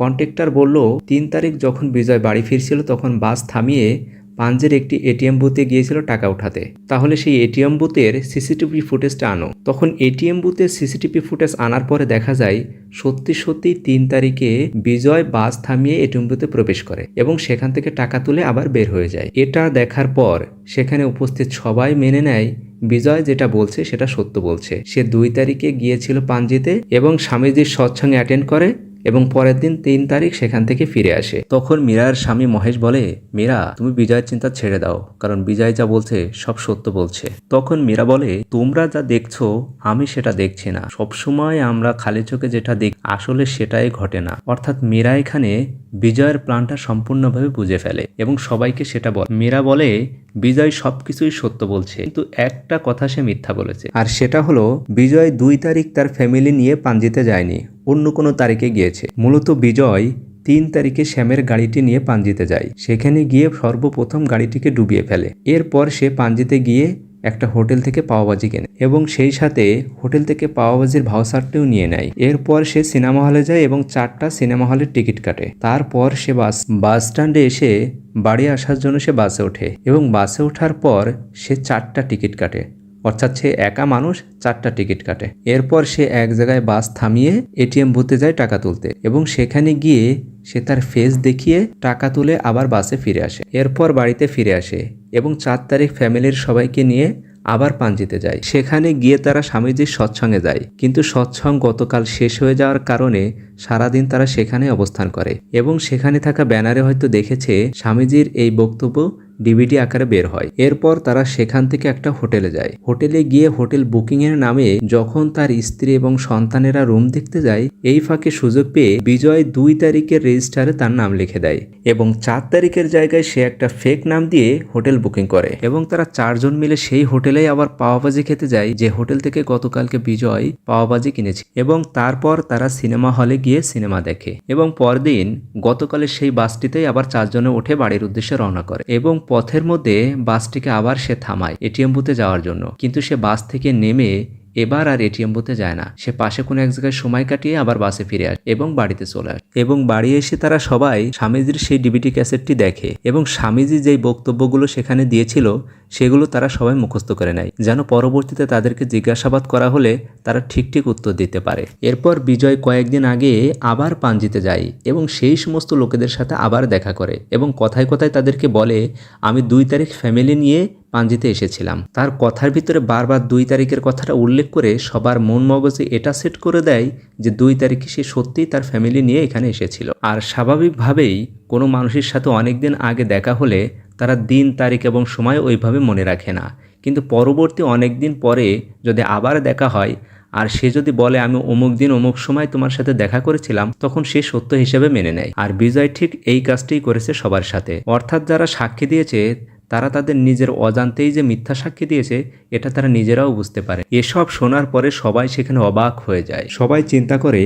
কন্ট্রাক্টর বলল 3 তারিখ যখন বিজয় বাড়ি ফিরছিল তখন বাস থামিয়ে পাঞ্জের একটি এটিএম বুথে গিয়েছিল টাকা উঠাতে, তাহলে সেই এটিএম বুথের সিসিটিভি ফুটেজটা আনো। তখন এটিএম বুথের সিসিটিভি ফুটেজ আনার পরে দেখা যায় সত্যি সত্যি 3 তারিখে বিজয় বাস থামিয়ে এটিএম বুথে প্রবেশ করে এবং সেখান থেকে টাকা তুলে আবার বের হয়ে যায়। এটা দেখার পর সেখানে উপস্থিত সবাই মেনে নেয় বিজয় যেটা বলছে সেটা সত্য বলছে। সে 2 তারিখে গিয়েছিল পাঞ্জিতে এবং স্বামীজির সৎসঙ্গে অ্যাটেন্ড করে এবং পরের দিন 3 তারিখ সেখান থেকে ফিরে আসে। তখন মীরার স্বামী মহেশ বলে, মীরা, তুমি বিজয়ের চিন্তা ছেড়ে দাও, কারণ বিজয় যা বলছে সব সত্য বলছে। তখন মীরা বলে, তোমরা যা দেখছো আমি সেটা দেখছি না, সবসময় আমরা খালি চোখে যেটা দেখি আসলে সেটাই ঘটে না। অর্থাৎ মীরা এখানে বিজয়ের প্ল্যানটা সম্পূর্ণভাবে বুঝে ফেলে এবং সবাইকে সেটা বলে। মীরা বলে, বিজয় সবকিছুই সত্য বলছে, কিন্তু একটা কথা সে মিথ্যা বলেছে, আর সেটা হলো বিজয় 2 তারিখ তার ফ্যামিলি নিয়ে পাঞ্জিতে যায়নি, অন্য কোনো তারিখে গিয়েছে। মূলত বিজয় 3 তারিখে শ্যামের গাড়িটি নিয়ে পাঞ্জিতে যায়। সেখানে গিয়ে সর্বপ্রথম গাড়িটিকে ডুবিয়ে ফেলে। এরপর সে পাঞ্জিতে গিয়ে একটা হোটেল থেকে পাওয়াভাজি কেনে এবং সেই সাথে হোটেল থেকে পাওয়াভাজির ভাউচারটিও নিয়ে নেয়। এরপর সে সিনেমা হলে যায় এবং 4টা সিনেমা হলের টিকিট কাটে। তারপর সে বাস স্ট্যান্ডে এসে বাড়ি আসার জন্য সে বাসে ওঠে এবং বাসে ওঠার পর সে 4টা টিকিট কাটে, অর্থাৎ সে একা মানুষ 4টা টিকিট কাটে। এরপর সে এক জায়গায় বাস থামিয়ে এটিএম বুথে যায় টাকা তুলতে এবং সেখানে গিয়ে সে তার ফেস দেখিয়ে টাকা তুলে আবার বাসে ফিরে আসে। এরপর বাড়িতে ফিরে আসে এবং 4 তারিখ ফ্যামিলির সবাইকে নিয়ে আবার পাঞ্জিতে যায়। সেখানে গিয়ে তারা স্বামীজির সৎসঙ্গে যায়, কিন্তু সৎসঙ্গ গতকাল শেষ হয়ে যাওয়ার কারণে সারাদিন তারা সেখানে অবস্থান করে এবং সেখানে থাকা ব্যানারে হয়তো দেখেছে স্বামীজির এই বক্তব্য ডিভিডি আকারে বের হয়। এরপর তারা সেখান থেকে একটা হোটেলে যায়। হোটেলে গিয়ে হোটেল বুকিং এর নামে যখন তার স্ত্রী এবং সন্তানেরা রুম দেখতে যায়, এই ফাঁকে সুযোগ পেয়ে বিজয় 2 তারিখের রেজিস্টারে তার নাম লিখে দেয় এবং 4 তারিখের জায়গায় সে একটা ফেক নাম দিয়ে হোটেল বুকিং করে এবং তারা 4 জন মিলে সেই হোটেলেই আবার পাওয়াভাজি খেতে যায়, যে হোটেল থেকে গতকালকে বিজয় পাওয়াভাজি কিনেছে। এবং তারপর তারা সিনেমা হলে গিয়ে সিনেমা দেখে এবং পরদিন গতকালের সেই বাসটিতেই আবার 4 জনে উঠে বাড়ির উদ্দেশ্যে রওনা করে এবং পথের মধ্যে বাসটিকে আবার সে থামায় এটিএম বুথে যাওয়ার জন্য, কিন্তু সে বাস থেকে নেমে এবার আর এটিএম বুথে যায় না। সে পাশে কোনো এক জায়গায় সময় কাটিয়ে আবার বাসে ফিরে আসে এবং বাড়িতে চলে আসে এবং বাড়ি এসে তারা সবাই স্বামীজির সেই ডিভিডি ক্যাসেটটি দেখে এবং স্বামীজি যেই বক্তব্যগুলো সেখানে দিয়েছিল সেগুলো তারা সবাই মুখস্থ করে নেয়, যেন পরবর্তীতে তাদেরকে জিজ্ঞাসাবাদ করা হলে তারা ঠিক ঠিক উত্তর দিতে পারে। এরপর বিজয় কয়েকদিন আগে আবার পাঞ্জিতে যায় এবং সেই সমস্ত লোকেদের সাথে আবার দেখা করে এবং কথায় কথায় তাদেরকে বলে, আমি 2 তারিখ ফ্যামিলি নিয়ে পাঞ্জিতে এসেছিলাম। তার কথার ভিতরে বারবার 2 তারিখের কথাটা উল্লেখ করে সবার মন মগজে এটা সেট করে দেয় যে 2 তারিখে সে সত্যিই তার ফ্যামিলি নিয়ে এখানে এসেছিল। আর স্বাভাবিকভাবেই কোনো মানুষের সাথে অনেকদিন আগে দেখা হলে তারা দিন, তারিখ এবং সময় ওইভাবে মনে রাখে না, কিন্তু পরবর্তী অনেক দিন পরে যদি আবার দেখা হয় আর সে যদি বলে আমি অমুক দিন অমুক সময় তোমার সাথে দেখা করেছিলাম, তখন সে সত্য হিসেবে মেনে নেয়। আর বিজয় ঠিক এই কাজটাই করেছে সবার সাথে, অর্থাৎ যারা সাক্ষী দিয়েছে তারা তাদের নিজের অজান্তেই যে মিথ্যা সাক্ষী দিয়েছে এটা তারা নিজেরাও বুঝতে পারে। এসব শোনার পরে সবাই সেখানে অবাক হয়ে যায়। সবাই চিন্তা করে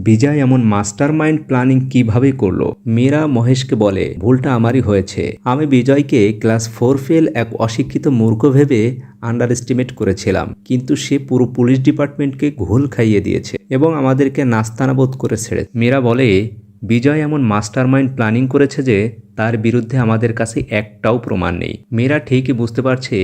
বিজয় এমন মাস্টার মাইন্ড প্ল্যানিং কিভাবে করলো। মীরা মহেশকে বলে, ভুলটা আমারই হয়েছে, আমি বিজয়কে ক্লাস 4 ফেল এক অশিক্ষিত মূর্খ ভেবে আন্ডার এস্টিমেট করেছিলাম, কিন্তু সে পুরো পুলিশ ডিপার্টমেন্টকে ঘোল খাইয়ে দিয়েছে এবং আমাদেরকে নাস্তানাবোধ করে ছেড়ে। মীরা বলে, বিজয় এমন মাস্টার মাইন্ড প্ল্যানিং করেছে যে তার বিরুদ্ধে আমাদের কাছে একটাও প্রমাণ নেই। মীরা ঠিকই বুঝতে পারছে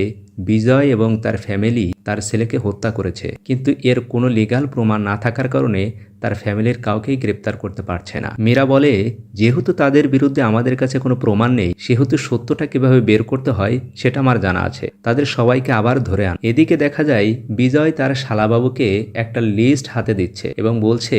বিজয় এবং তার ফ্যামিলি তার ছেলেকে হত্যা করেছে, কিন্তু এর কোনো লিগ্যাল প্রমাণ না থাকার কারণে তার ফ্যামিলির কাউকেই গ্রেপ্তার করতে পারছে না। মীরা বলে, যেহেতু তাদের বিরুদ্ধে আমাদের কাছে কোনো প্রমাণ নেই, সেহেতু সত্যটা কিভাবে বের করতে হয় সেটা আমার জানা আছে, তাদের সবাইকে আবার ধরে আন। এদিকে দেখা যায় বিজয় তার শালাবাবুকে একটা লিস্ট হাতে দিচ্ছে এবং বলছে,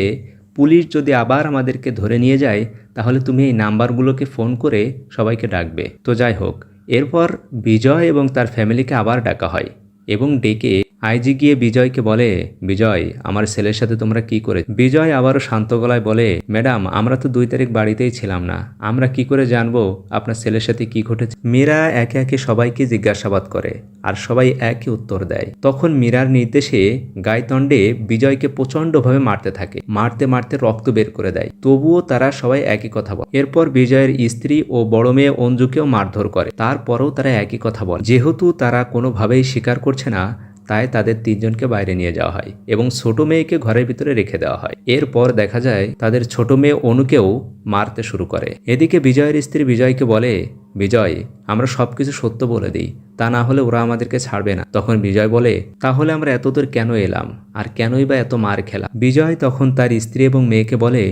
পুলিশ যদি আবার আমাদেরকে ধরে নিয়ে যায় তাহলে তুমি এই নাম্বারগুলোকে ফোন করে সবাইকে ডাকবে। তো যাই হোক, এরপর বিজয় এবং তার ফ্যামিলিকে আবার ডাকা হয় এবং ডেকে আইজি গিয়ে বিজয়কে বলে, বিজয় আমার ছেলের সাথে তোমরা কি করে। বিজয় আবারও শান্ত গলায় বলে, ম্যাডাম আমরা তো 2 তারিখ বাড়িতেই ছিলাম না, আমরা কি করে জানবো আপনার ছেলের সাথে কি ঘটেছে। মীরা একে একে সবাইকে জিজ্ঞাসাবাদ করে আর সবাই একই উত্তর দেয়। তখন মীরার নির্দেশে গায়তণ্ডে বিজয়কে প্রচণ্ডভাবে মারতে থাকে, মারতে মারতে রক্ত বের করে দেয়, তবুও তারা সবাই একই কথা বলে। এরপর বিজয়ের স্ত্রী ও বড় মেয়ে অঞ্জুকেও মারধর করে, তারপরেও তারা একই কথা বলে। যেহেতু তারা কোনোভাবেই স্বীকার করছে না, তাই তাদের 3 জনকে বাইরে নিয়ে যাওয়া হয় এবং ছোট মেয়েকে ঘরের ভিতরে রেখে দেওয়া হয়। এরপর দেখা যায় তাদের ছোট মেয়ে অনুকেও মারতে শুরু করে। এদিকে বিজয়ের স্ত্রী বিজয়কে বলে, বিজয় আমরা সবকিছু সত্য বলে দিই, তা না হলে ওরা আমাদেরকে ছাড়বে না। তখন বিজয় বলে, তাহলে আমরা এতদূর কেন এলাম আর কেনই বা এত মার খেলাম। বিজয় তখন তার স্ত্রী এবং মেয়েকে বলে,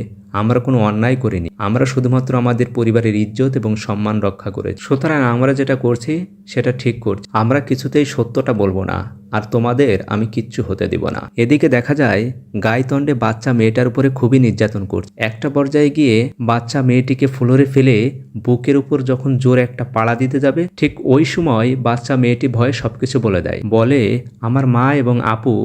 আমরা কোনো অন্যায় করিনি, আমরা শুধুমাত্র আমাদের পরিবারের ইজ্জত এবং সম্মান রক্ষা করেছি, সুতরাং আমরা যেটা করছি সেটা ঠিক করছি, আমরা কিছুতেই সত্যটা বলবো না আর তোমাদের আমি কিচ্ছু হতে দিব না। এদিকে দেখা যায় গায়তণ্ডে বাচ্চা মেয়েটার উপরে খুবই নির্যাতন করছে। একটা পর্যায়ে গিয়ে বাচ্চা মেয়েটিকে ফ্লোরে ফেলে বুকের উপর যখন জোর একটা পাড়া দিতে যাবে, ঠিক ওই সময় বাচ্চা মেয়েটি ভয়ে সবকিছু বলে দেয়, বলে আমার মা এবং আপু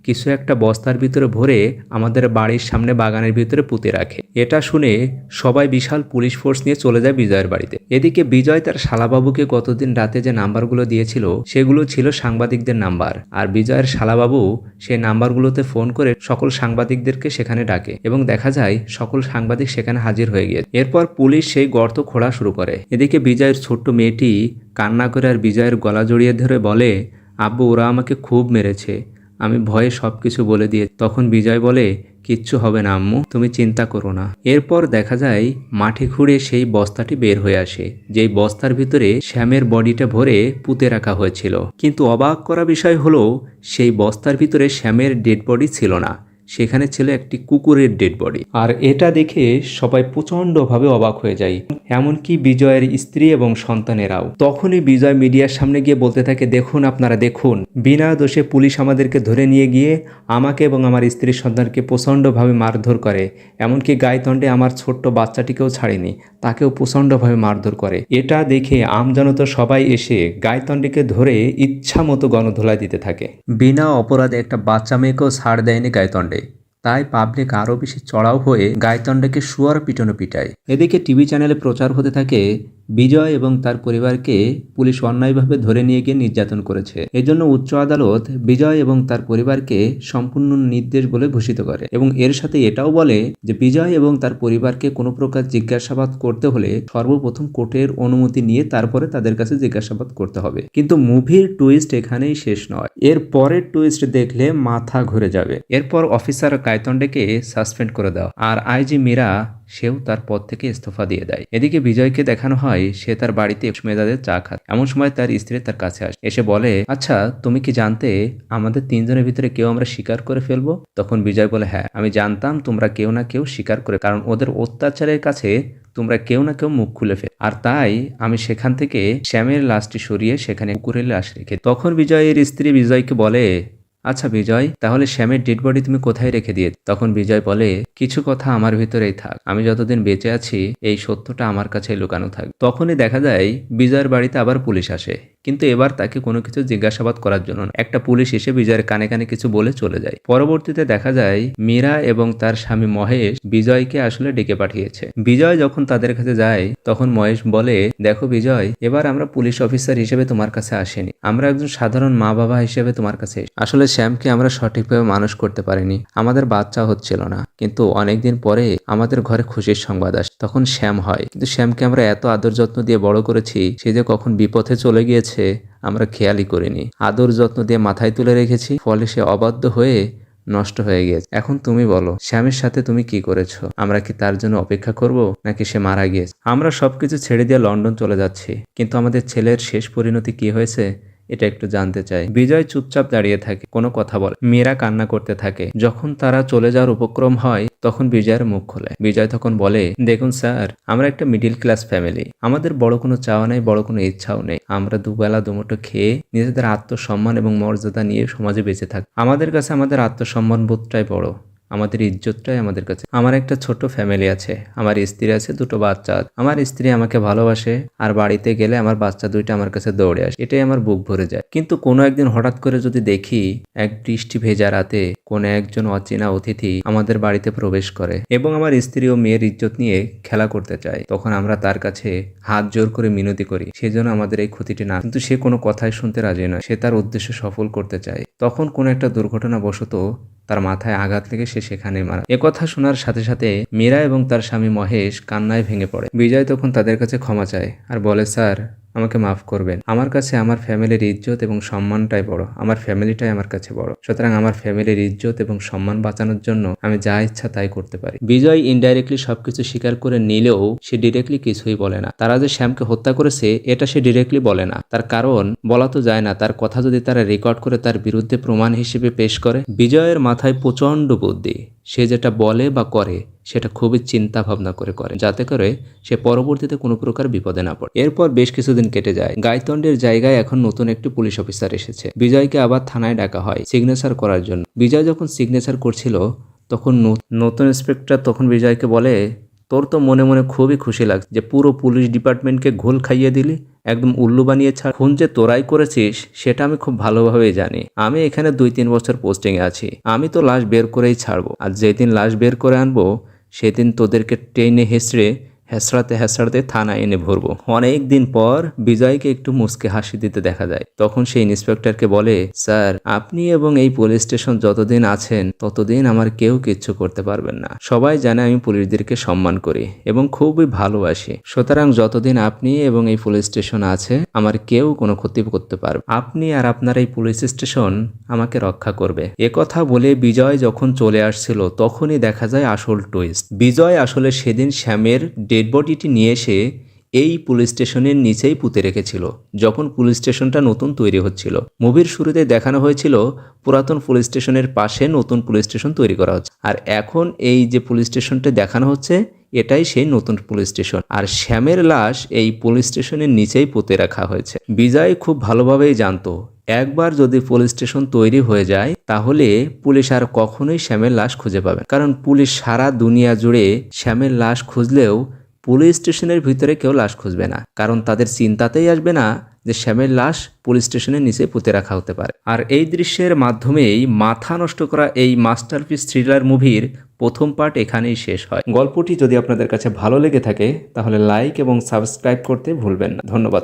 কিছু একটা বস্তার ভিতরে ভরে আমাদের বাড়ির সামনে বাগানের ভিতরে পুঁতে রাখে। এটা শুনে সবাই বিশাল পুলিশ ফোর্স নিয়ে চলে যায় বিজয়ের বাড়িতে। এদিকে বিজয় তার শালাবাবুকে গতদিন রাতে যে নাম্বারগুলো দিয়েছিল সেগুলো ছিল সাংবাদিকদের নাম্বার, আর বিজয়ের শালাবাবু সেই নাম্বারগুলোতে ফোন করে সকল সাংবাদিকদেরকে সেখানে ডাকে এবং দেখা যায় সকল সাংবাদিক সেখানে হাজির হয়ে গিয়েছে। এরপর পুলিশ সেই গর্ত খোঁড়া শুরু করে। এদিকে বিজয়ের ছোট্ট মেয়েটি কান্না করে আর বিজয়ের গলা জড়িয়ে ধরে বলে, আব্বু ওরা আমাকে খুব মেরেছে, আমি ভয়ে সবকিছু বলে দিয়ে। তখন বিজয় বলে, কিচ্ছু হবে না আম্মু, তুমি চিন্তা করো না। এরপর দেখা যায় মাঠে খুঁড়ে সেই বস্তাটি বের হয়ে আসে, যেই বস্তার ভিতরে শ্যামের বডিটা ভরে পুঁতে রাখা হয়েছিল। কিন্তু অবাক করা বিষয় হলো সেই বস্তার ভিতরে শ্যামের ডেড বডি ছিল না, সেখানে ছিল একটি কুকুরের ডেড বডি। আর এটা দেখে সবাই প্রচণ্ডভাবে অবাক হয়ে যায়, এমনকি বিজয়ের স্ত্রী এবং সন্তানেরাও। তখনই বিজয় মিডিয়ার সামনে গিয়ে বলতে থাকে, দেখুন আপনারা দেখুন, বিনা দোষে পুলিশ আমাদেরকে ধরে নিয়ে গিয়ে আমাকে এবং আমার স্ত্রীর সন্তানকে প্রচণ্ডভাবে মারধর করে, এমনকি গাইতণ্ডে আমার ছোট্ট বাচ্চাটিকেও ছাড়েনি, তাকেও প্রচণ্ডভাবে মারধর করে। এটা দেখে আমজনতা সবাই এসে গাইতণ্ডেকে ধরে ইচ্ছা মতো গণধোলাই দিতে থাকে। বিনা অপরাধে একটা বাচ্চা মেয়েকেও ছাড় দেয়নি গাইতণ্ডে, তাই পাবলিক আরও বেশি চড়াও হয়ে গাইতণ্ডেকে শুয়ার পিটানো পিটায়। এদিকে টিভি চ্যানেলে প্রচার হতে থাকে বিজয় এবং তার পরিবারকে পুলিশ অন্যায়ভাবে ধরে নিয়ে গিয়ে নির্যাতন করেছে। এজন্য উচ্চ আদালত বিজয় এবং তার পরিবারকে সম্পূর্ণ নির্দেশ বলে ঘোষিত করে এবং এর সাথে এটাও বলে যে বিজয় এবং তার পরিবারকে কোনো প্রকার জিজ্ঞাসাবাদ করতে হলে সর্বপ্রথম কোর্টের অনুমতি নিয়ে তারপরে তাদের কাছে জিজ্ঞাসাবাদ করতে হবে। কিন্তু মুভির টুইস্ট এখানেই শেষ নয়, এর পরের টুইস্ট দেখলে মাথা ঘুরে যাবে। এরপর অফিসার গাইতণ্ডেকে সাসপেন্ড করে দেওয়া আর আইজি মীরা সেও তার পদ থেকে ইস্তফা দিয়ে দেয়। এদিকে বিজয়কে দেখানো হয় সে তার বাড়িতে মেয়েদের চা খায়। এমন সময় তার স্ত্রী তার কাছে আসে, এসে বলে, আচ্ছা তুমি কি জানতে আমাদের তিনজনের ভিতরে কেউ আমরা স্বীকার করে ফেলবো? তখন বিজয় বলে, হ্যাঁ আমি জানতাম তোমরা কেউ না কেউ স্বীকার করে, কারণ ওদের অত্যাচারের কাছে তোমরা কেউ না কেউ মুখ খুলে ফেল, আর তাই আমি সেখান থেকে শ্যামের লাশটি সরিয়ে সেখানে কুকুরের লাশ রেখে। তখন বিজয়ের স্ত্রী বিজয়কে বলে, আচ্ছা বিজয়, তাহলে শ্যামের ডেড বডি তুমি কোথায় রেখে দিয়ে? তখন বিজয় বলে, কিছু কথা আমার ভিতরেই থাক, আমি যতদিন বেঁচে আছি এই সত্যটা আমার কাছে লুকানো থাক। তখনই দেখা যায় বিজয়ের বাড়িতে আবার পুলিশ আসে, কিন্তু এবার তাকে কোনো কিছু জিজ্ঞাসাবাদ করার জন্য না। একটা পুলিশ এসে বিজয়ের কানে কানে কিছু বলে চলে যায়। পরবর্তীতে দেখা যায় মীরা এবং তার স্বামী মহেশ বিজয়কে আসলে ডেকে পাঠিয়েছে। বিজয় যখন তাদের কাছে যায় তখন মহেশ বলে, দেখো বিজয়, এবার আমরা পুলিশ অফিসার হিসেবে তোমার কাছে আসেনি, আমরা একজন সাধারণ মা বাবা হিসেবে তোমার কাছে। আসলে শ্যামকে আমরা সঠিকভাবে মানুষ করতে পারিনি, আমাদের বাচ্চা হচ্ছিল না, কিন্তু অনেকদিন পরে আমাদের ঘরে খুশির সংবাদ আসে, তখন শ্যাম হয়। কিন্তু শ্যামকে আমরা এত আদর যত্ন দিয়ে বড় করেছি, সে যে কখন বিপথে চলে গিয়েছে আমরা খেয়ালই করিনি। আদর যত্ন দিয়ে মাথায় তুলে রেখেছি, ফলে সে অবাধ্য হয়ে নষ্ট হয়ে গিয়েছে। এখন তুমি বলো, শ্যামের সাথে তুমি কি করেছো? আমরা কি তার জন্য অপেক্ষা করব, নাকি সে মারা গিয়েছে? আমরা সবকিছু ছেড়ে দিয়ে লন্ডন চলে যাচ্ছি, কিন্তু আমাদের ছেলের শেষ পরিণতি কি হয়েছে এটা একটু জানতে চাই। বিজয় চুপচাপ দাঁড়িয়ে থাকে, কোনো কথা বলে। মীরা কান্না করতে থাকে। যখন তারা চলে যাওয়ার উপক্রম হয় তখন বিজয়ের মুখ খোলে। বিজয় তখন বলে, দেখুন স্যার, আমরা একটা মিডিল ক্লাস ফ্যামিলি, আমাদের বড় কোনো চাওয়া নেই, বড় কোনো ইচ্ছাও নেই। আমরা দুবেলা দুমুঠো খেয়ে নিজেদের আত্মসম্মান এবং মর্যাদা নিয়ে সমাজে বেঁচে থাকি। আমাদের কাছে আমাদের আত্মসম্মান বোধটাই বড়, আমাদের ইজ্জতটাই আমাদের কাছে। আমার একটা ছোট ফ্যামিলি আছে, আমার স্ত্রী আছে, দুটো বাচ্চা আছে। আমার স্ত্রী আমাকে ভালোবাসে, আর বাড়িতে গেলে আমার বাচ্চা দুইটা আমার কাছে দৌড়ে আসে, এটাই আমার বুক ভরে যায়। কিন্তু কোনো একদিন হঠাৎ করে যদি দেখি এক বৃষ্টি ভেজা রাতে কোনো একজন অচেনা অতিথি আমাদের বাড়িতে প্রবেশ করে এবং আমার স্ত্রী ও মেয়ের ইজ্জত নিয়ে খেলা করতে চায়, তখন আমরা তার কাছে হাত জোর করে মিনতি করি সেজন্য আমাদের এই ক্ষতিটি না। কিন্তু সে কোনো কথাই শুনতে রাজি নয়, সে তার উদ্দেশ্য সফল করতে চায়। তখন কোনো একটা দুর্ঘটনাবশত তার মাথায় আঘাত লেগে সে সেখানে মারা। একথা শোনার সাথে সাথে মীরা এবং তার স্বামী মহেশ কান্নায় ভেঙে পড়ে। বিজয় তখন তাদের কাছে ক্ষমা চায় আর বলে, স্যার আমাকে মাফ করবেন, আমার কাছে আমার ফ্যামিলির ইজ্জত এবং সম্মানটাই বড়, আমার ফ্যামিলিটাই আমার কাছে বড়, সুতরাং আমার ফ্যামিলির ইজ্জত এবং সম্মান বাঁচানোর জন্য আমি যা ইচ্ছা তাই করতে পারি। বিজয় ইনডাইরেক্টলি সবকিছু স্বীকার করে নিলেও সে ডিরেক্টলি কিছুই বলে না। তারা যে শ্যামকে হত্যা করেছে এটা সে ডিরেক্টলি বলে না, তার কারণ বলা তো যায় না, তার কথা যদি তারা রেকর্ড করে তার বিরুদ্ধে প্রমাণ হিসেবে পেশ করে। বিজয়ের মাথায় প্রচন্ড বুদ্ধি, সে যেটা বলে বা করে সেটা খুবই চিন্তা ভাবনা করে যাতে করে সে পরবর্তীতে কোনো প্রকার বিপদে না পড়ে। এরপর বেশ কিছুদিন কেটে যায়। গাইতণ্ডের জায়গায় এখন নতুন একটি পুলিশ অফিসার এসেছে। বিজয়কে আবার থানায় ডাকা হয় সিগনেচার করার জন্য। বিজয় যখন সিগনেচার করছিল তখন নতুন ইন্সপেক্টর তখন বিজয়কে বলে, তোর তো মনে মনে খুবই খুশি লাগছে যে পুরো পুলিশ ডিপার্টমেন্টকে ঘোল খাইয়ে দিলি, একদম উল্লু বানিয়ে ছাড়। খুন যে তোরাই করেছিস সেটা আমি খুব ভালোভাবেই জানি। আমি এখানে 2-3 বছর পোস্টিংয়ে আছি, আমি তো লাশ বের করেই ছাড়বো, আর যেদিন লাশ বের করে আনবো সেদিন তোদেরকে টেনে হেসড়াতে থানায় এনে ভরবো। অনেক দিন পর বিজয়কে একটু মুচকে হাসি দিতে দেখা যায়। তখন সেই ইন্সপেক্টরকে বলে, স্যার আপনি এবং এই পুলিশ স্টেশন যতদিন আছেন ততদিন আমার কেউ কিচ্ছু করতে পারবেন না। সবাই জানে আমি পুলিশদেরকে সম্মান করি এবং খুবই ভালোবাসি, সুতরাং যতদিন আপনি এবং এই পুলিশ স্টেশন আছে আমার কেউ কোনো ক্ষতি করতে পারবে। আপনি আর আপনার এই পুলিশ স্টেশন আমাকে রক্ষা করবে। একথা বলে বিজয় যখন চলে আসছিল তখনই দেখা যায় আসল টুইস্ট। বিজয় আসলে সেদিন শ্যামের ডেড বডিটি নিয়ে এসে এই পুলিশ স্টেশনের নিচেই পুঁতে রেখেছিল যখন পুলিশ স্টেশনটা নতুন তৈরি হচ্ছিল। মুভির শুরুতে দেখানো হয়েছিল পুরাতন পুলিশ স্টেশনের পাশে নতুন পুলিশ স্টেশন তৈরি করা হচ্ছে, আর এখন এই যে পুলিশ স্টেশনটা দেখানো হচ্ছে এটাই সেই নতুন পুলিশ স্টেশন। আর শ্যামের লাশ এই পুলিশ স্টেশনের নিচেই পুঁতে রাখা হয়েছে। বিজয় খুব ভালোভাবেই জানতো একবার যদি পুলিশ স্টেশন তৈরি হয়ে যায় তাহলে পুলিশ আর কখনোই শ্যামের লাশ খুঁজে পাবে, কারণ পুলিশ সারা দুনিয়া জুড়ে শ্যামের লাশ খুঁজলেও পুলিশ স্টেশনের ভিতরে কেউ লাশ খুঁজবে না, কারণ তাদের চিন্তাতেই আসবে না যে শ্যামের লাশ পুলিশ স্টেশনের নিচে পুঁতে রাখা হতে পারে। আর এই দৃশ্যের মাধ্যমেই মাথা নষ্ট করা এই মাস্টারপিস থ্রিলার মুভির প্রথম পার্ট এখানেই শেষ হয়। গল্পটি যদি আপনাদের কাছে ভালো লেগে থাকে তাহলে লাইক এবং সাবস্ক্রাইব করতে ভুলবেন না। ধন্যবাদ।